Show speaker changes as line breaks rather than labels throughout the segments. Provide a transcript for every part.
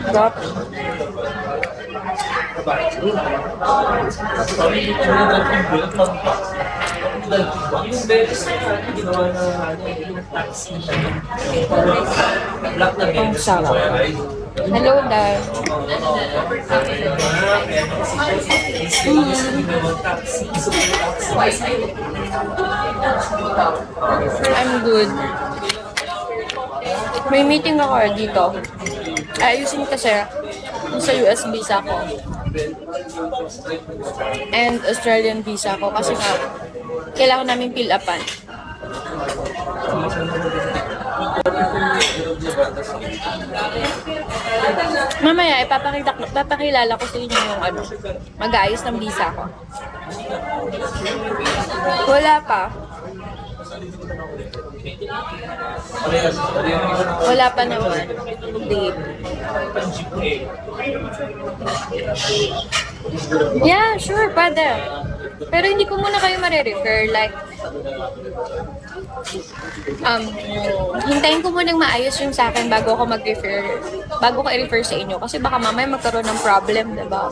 Sarap. Ang sarap. Hello, Dad. I'm good. May meeting ako dito. Ayusin kasi sa US visa ko. And Australian visa ko. Kasi nga, kailangan namin fill upan. Mamaya, papakilala ko sa inyo yung mag-aayos ng visa ko. Wala pa. Wala pa naman. Date. Yeah, sure, pwede. Pero hindi ko muna kayo marirefer. Like, hintayin ko munang maayos yung sa akin bago ako mag-refer. Bago ko i-refer sa inyo. Kasi baka mamaya magkaroon ng problem, diba?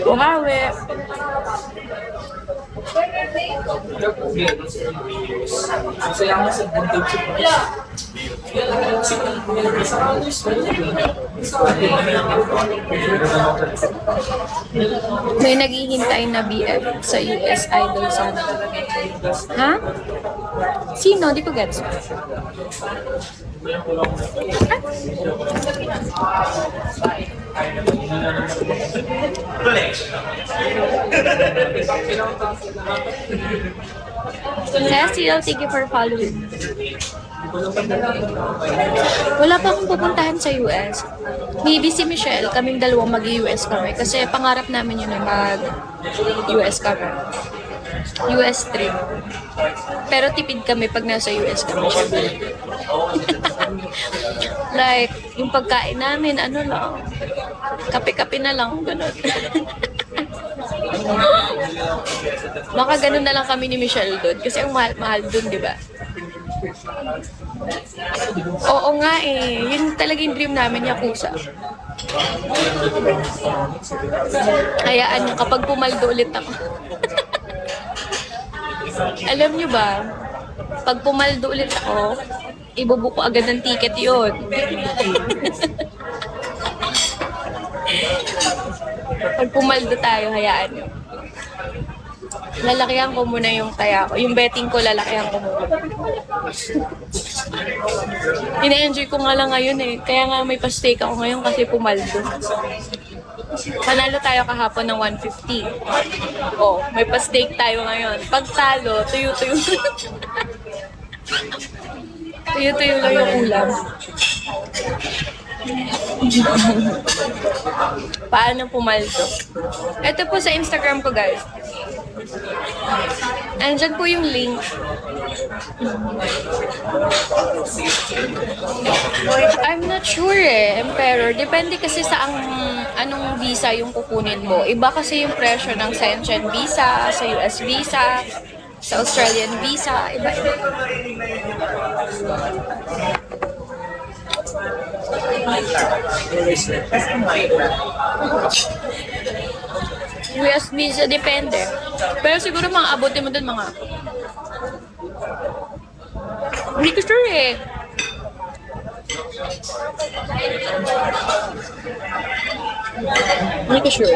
Uhawi. May naghihintay na BF sa US Idol sana. Ha? Sino? Di ko gets. Cecil, thank you for following. Wala pa akong pupuntahan sa US. Maybe si Michelle, kaming dalawang mag-US kami. Kasi pangarap namin yun na mag-US kami. US trip. Pero tipid kami pag nasa US kami. Like, yung pagkain namin, ano lang, kape-kape na lang, gano'n. Baka ganun na lang kami ni Michelle doon. Kasi ang mahal doon, di ba? Oo nga eh. Yun talaga yung dream namin, Yakuza. Hayaan nyo, kapag pumaldo ulit ako. Alam nyo ba, pag pumaldo ulit ako, ibubuko agad ng ticket yun. Pag pumaldo tayo, hayaan nyo. Lalakihan ko muna yung taya ko. Yung betting ko, lalakihan ko muna. Ina-enjoy ko nga lang ngayon eh. Kaya nga may pa-stake ako ngayon kasi pumaldo. Panalo tayo kahapon ng 150. Oh, may pa-stake tayo ngayon. Pag talo, tuyo-tuyo. Tuyo-tuyo lang yung ulam. Paano pumaldo? Ito po sa Instagram ko, guys. Andyan po yung link. I'm not sure eh, Emperor. Depende kasi sa anong visa yung kukunin mo. Iba kasi yung presyo ng Schengen visa, sa US visa, sa Australian visa. Iba. US visa, depende. Pero siguro mga abutin mo dun mga... Hindi ko sure eh. Hindi ko sure.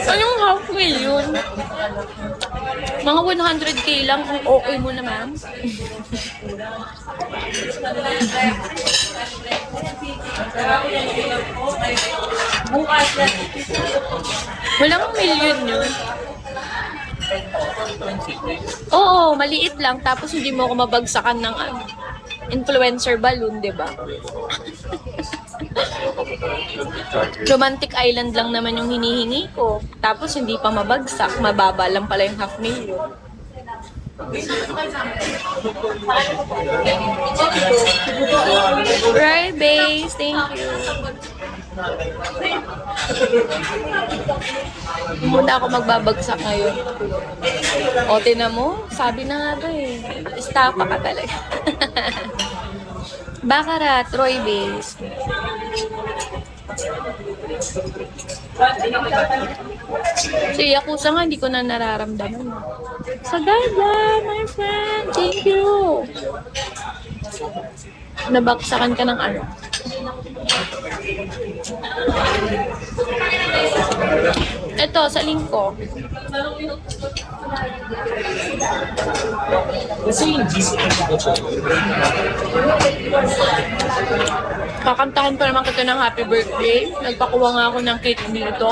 Anong half million? Mga 100k lang kung okay mo naman. Walang million yun. Oo, maliit lang. Tapos hindi mo ako mabagsakan ng influencer balloon, di ba? Romantic Island lang naman yung hinihingi ko. Tapos hindi pa mabagsak. Mababa lang pala yung half million. Right, base. Thank you. Hindi muna ako magbabagsak ngayon. O, tinan mo? Sabi na nga ba eh. Estafa ka talaga. Baccarat, Roy Base. Si Yakuza nga, hindi ko na nararamdaman. Sagada, my friend. Thank you. Nabaksakan ka ng ano? Ito, sa link ko. Kakantahan pa naman kita ng happy birthday. Nagpakuha nga ako ng cake dito.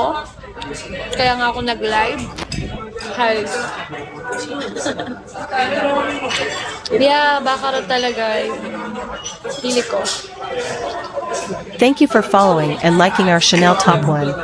Kaya nga ako nag-live. Hi. Yeah, baka talaga. Pili ko.
Thank you for following and liking our Chanel Top 1.